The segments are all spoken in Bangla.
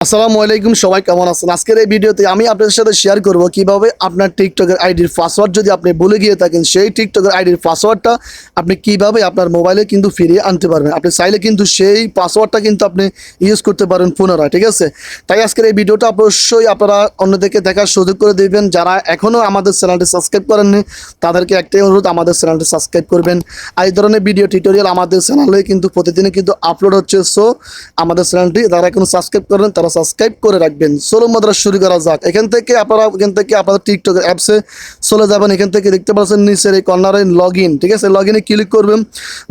আসসালামু আলাইকুম, সবাই কেমন আছেন? আজকের এই ভিডিওতে আমি আপনাদের সাথে শেয়ার করব কিভাবে আপনার টিকটকের আইডির পাসওয়ার্ড যদি আপনি ভুলে গিয়ে থাকেন, সেই টিকটকের আইডির পাসওয়ার্ডটা আপনি কিভাবে আপনার মোবাইলে কিন্তু ফিরিয়ে আনতে পারবেন। আপনি চাইলে কিন্তু সেই পাসওয়ার্ডটা কিন্তু আপনি ইউজ করতে পারেন পুনরায়, ঠিক আছে? তাই আজকের এই ভিডিওটা অবশ্যই আপনারা অন্যদেরকে দেখার সুযোগ করে দিবেন। যারা এখনও আমাদের চ্যানেলটি সাবস্ক্রাইব করেননি তাদেরকে একটাই অনুরোধ, আমাদের চ্যানেলটি সাবস্ক্রাইব করবেন। আর এই ধরনের ভিডিও টিউটোরিয়াল আমাদের চ্যানেলে কিন্তু প্রতিদিনই কিন্তু আপলোড হচ্ছে। সো আমাদের চ্যানেলটি যারা এখনো সাবস্ক্রাইব করেন তারা সাবস্ক্রাইব করে রাখবেন। চলো মাত্রা শুরু করা যাক। এখান থেকে আপনাদের টিকটকের অ্যাপসে চলে যাবেন। এখান থেকে দেখতে পাচ্ছেন নিচের এই কর্নারে লগ ইন, ঠিক আছে? লগ ইনে ক্লিক করবেন।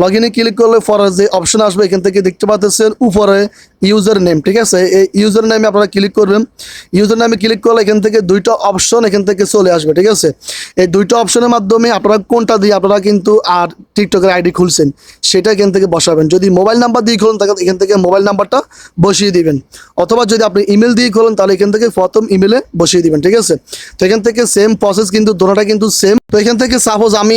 লগ ইনে ক্লিক করলে পরে যে অপশন আসবে এখান থেকে দেখতে পাচ্ছেন উপরে ইউজার নেম, ঠিক আছে? এই ইউজার নেমে আপনারা ক্লিক করবেন। ইউজার নেমে ক্লিক করলে এখান থেকে দুইটা অপশন এখান থেকে চলে আসবে, ঠিক আছে? এই দুইটা অপশনের মাধ্যমে আপনারা কোনটা দিয়ে আপনারা কিন্তু আর টিকটকের আইডি খুলছেন সেটা এখান থেকে বসাবেন। যদি মোবাইল নাম্বার দিয়ে খুলুন তাহলে এখান থেকে মোবাইল নাম্বারটা বসিয়ে দিবেন, অথবা যদি আপনি ইমেল দিয়ে খুলুন তাহলে এখান থেকে প্রথম ইমেলে বসিয়ে দিবেন, ঠিক আছে? তো এখান থেকে সেম প্রসেস, কিন্তু দুটোটা কিন্তু সেম। তো এখান থেকে সাপোজ আমি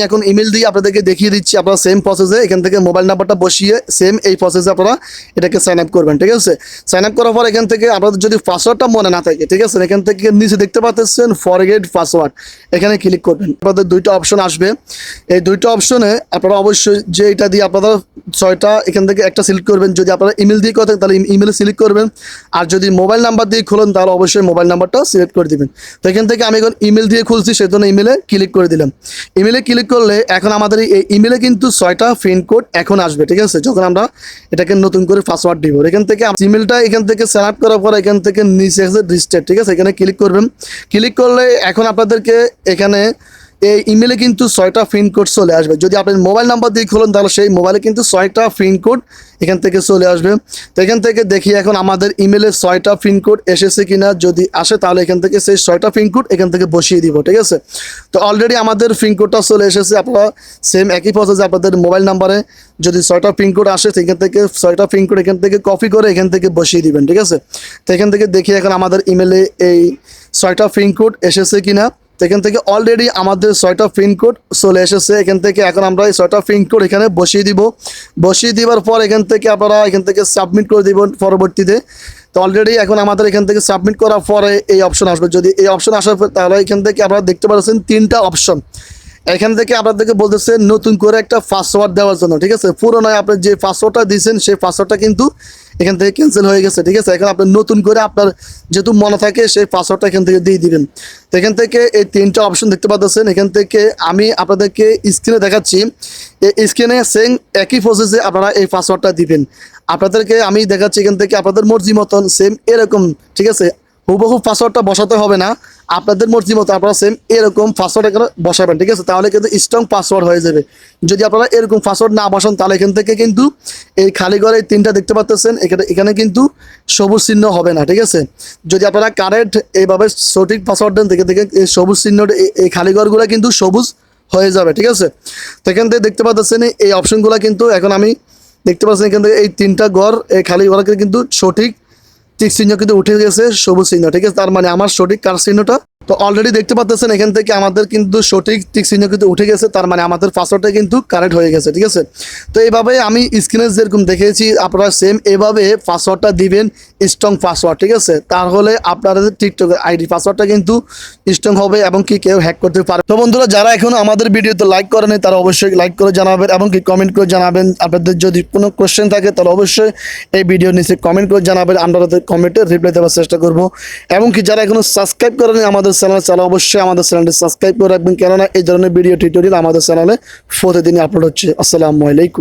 এখন ইমেল দিয়ে আপনাদেরকে দেখিয়ে দিচ্ছি। আপনারা সেম প্রসেসে এখান থেকে মোবাইল নাম্বারটা বসিয়ে সেম এই প্রসেসে আপনারা এটাকে সাইন আপ করবেন, ঠিক আছে? সাইন আপ করার পর এখান থেকে আপনাদের যদি পাসওয়ার্ডটা মনে না থাকে, ঠিক আছে, এখান থেকে নিচে দেখতে পাচ্ছেন ফরগেট পাসওয়ার্ড, এখানে ক্লিক করবেন। আপনাদের দুইটা অপশন আসবে। এই দুইটা অপশনে আপনারা অবশ্যই যে এটা দিয়ে আপনারা ছয়টা এখান থেকে একটা সিলেক্ট করবেন। যদি আপনারা ইমেল দিয়ে করেন তাহলে ইমেলে সিলেক্ট করবেন, আর যদি মোবাইল নাম্বার দিয়ে খুলেন তাহলে অবশ্যই মোবাইল নাম্বারটা সিলেক্ট করে দিবেন। তো এখান থেকে আমি এখন ইমেল দিয়ে খুলছি, সেজন্য ইমেলে ক্লিক করে দিলাম। ইমেলে ক্লিক করলে এখন আমাদের এই ইমেলে কিন্তু 6টা পিন কোড এখন আসবে, ঠিক আছে? যখন আমরা এটাকে নতুন করে পাসওয়ার্ড দিব, এখান থেকে ইমেলটা এখান থেকে সেট আপ করার পর এখান থেকে নিচে আছে রেজিস্টার, ঠিক আছে? এখানে ক্লিক করবেন। ক্লিক করলে এখন আপনাদেরকে এখানে এই ইমেলে কিন্তু 6টা পিন কোড চলে আসবে। যদি আপনি মোবাইল নাম্বার দিয়ে খুলেন তাহলে সেই মোবাইলে কিন্তু 6টা পিন কোড এখান থেকে চলে আসবে। তো এখান থেকে দেখি এখন আমাদের ইমেলে 6টা পিন কোড এসেছে কিনা। যদি আসে তাহলে এখান থেকে সেই 6টা পিন কোড এখান থেকে বসিয়ে দিব, ঠিক আছে? তো অলরেডি আমাদের পিন কোডটা চলে এসেছে। আপনারা সেম একই প্রসেসে আপনাদের মোবাইল নাম্বারে যদি 6টা পিন কোড আসে সেখান থেকে 6টা পিন কোড এখান থেকে কপি করে এখান থেকে বসিয়ে দিবেন, ঠিক আছে? তো এখান থেকে দেখি এখন আমাদের ইমেলে এই 6টা পিন কোড এসেছে কিনা। তো এখান থেকে অলরেডি আমাদের 6টা পিন কোড চলে এসেছে। এখান থেকে এখন আমরা এই 6টা পিন কোড এখানে বসিয়ে দিব। বসিয়ে দেওয়ার পর এখান থেকে আপনারা এখান থেকে সাবমিট করে দিব পরবর্তীতে। তো অলরেডি এখন আমাদের এখান থেকে সাবমিট করার পরে এই অপশন আসবে। যদি এই অপশন আসার পর তাহলে এখান থেকে আপনারা দেখতে পাচ্ছেন 3টা অপশন। এখান থেকে আপনাদেরকে বলতেছে নতুন করে একটা পাসওয়ার্ড দেওয়ার জন্য, ঠিক আছে? পুরোনো আপনি যে পাসওয়ার্ডটা দিয়েছেন সেই পাসওয়ার্ডটা কিন্তু এখান থেকে ক্যান্সেল হয়ে গেছে, ঠিক আছে? এখন আপনি নতুন করে আপনার যেহেতু মনে থাকে সেই পাসওয়ার্ডটা এখান থেকে দিয়ে দিবেন। তো এখান থেকে এই 3টা অপশন দেখতে পাচ্ছেন। এখান থেকে আমি আপনাদেরকে স্ক্রিনে দেখাচ্ছি। এই স্ক্রিনে সেম একই প্রসেসে আপনারা এই পাসওয়ার্ডটা দিবেন। আপনাদেরকে আমি দেখাচ্ছি এখান থেকে আপনাদের মর্জি মতন সেম এরকম, ঠিক আছে? হুবহু পাসওয়ার্ডটা বসাতে হবে না, আপনাদের মর্জি মতো আপনারা সেম এরকম পাসওয়ার্ড এখানে বসাবেন, ঠিক আছে? তাহলে কিন্তু স্ট্রং পাসওয়ার্ড হয়ে যাবে। যদি আপনারা এরকম পাসওয়ার্ড না বসান তাহলে এখান থেকে কিন্তু এই খালি ঘরে 3টা দেখতে পাচ্ছেন এখানে কিন্তু সবুজ চিহ্ন হবে না, ঠিক আছে? যদি আপনারা কারেক্ট এইভাবে সঠিক পাসওয়ার্ড দেন দেখে এই সবুজ চিহ্ন এই খালি ঘরগুলো কিন্তু সবুজ হয়ে যাবে, ঠিক আছে? তো এখান থেকে দেখতে পাচ্ছেন এই অপশনগুলো কিন্তু এখন আমি দেখতে পাচ্ছেন এখান থেকে এই 3টা ঘর এই খালি ঘরকে কিন্তু সঠিক টিক চিহ্ন কিন্তু উঠে গেছে, সবুজ চিহ্ন, ঠিক আছে? তার মানে আমার সঠিক কার চিহ্নটা তো অলরেডি দেখতে পাচ্ছেন এখান থেকে আমাদের কিন্তু সঠিক টিক চিহ্ন কিন্তু উঠে গেছে। তার মানে আমাদের পাসওয়ার্ডটা কিন্তু কারেক্ট হয়ে গেছে, ঠিক আছে? তো এইভাবে আমি স্ক্রিনে যেরকম দেখেছি আপনারা সেম এভাবে পাসওয়ার্ডটা দিবেন, স্ট্রং পাসওয়ার্ড, ঠিক আছে? তাহলে আপনাদের টিকটকের আইডি পাসওয়ার্ডটা কিন্তু স্ট্রং হবে এবং কি কেউ হ্যাক করতে পারে। তো বন্ধুরা, যারা এখন আমাদের ভিডিওতে লাইক করেনি তারা অবশ্যই লাইক করে জানাবেন এবং কি কমেন্ট করে জানাবেন। আপনাদের যদি কোনো কোশ্চেন থাকে তাহলে অবশ্যই এই ভিডিওর নিচে কমেন্ট করে জানাবেন। আমরা তাদের কমেন্টে রিপ্লাই দেওয়ার চেষ্টা করব। এবং কি যারা এখনো সাবস্ক্রাইব করেনি আমাদের চ্যানেল অবশ্যই আমাদের চ্যানেলটি সাবস্ক্রাইব করে রাখবেন, কেননা এই ধরনের ভিডিও টিউটোরিয়াল আমাদের চ্যানেলে প্রতিদিনই আপলোড হচ্ছে। আসসালামু আলাইকুম।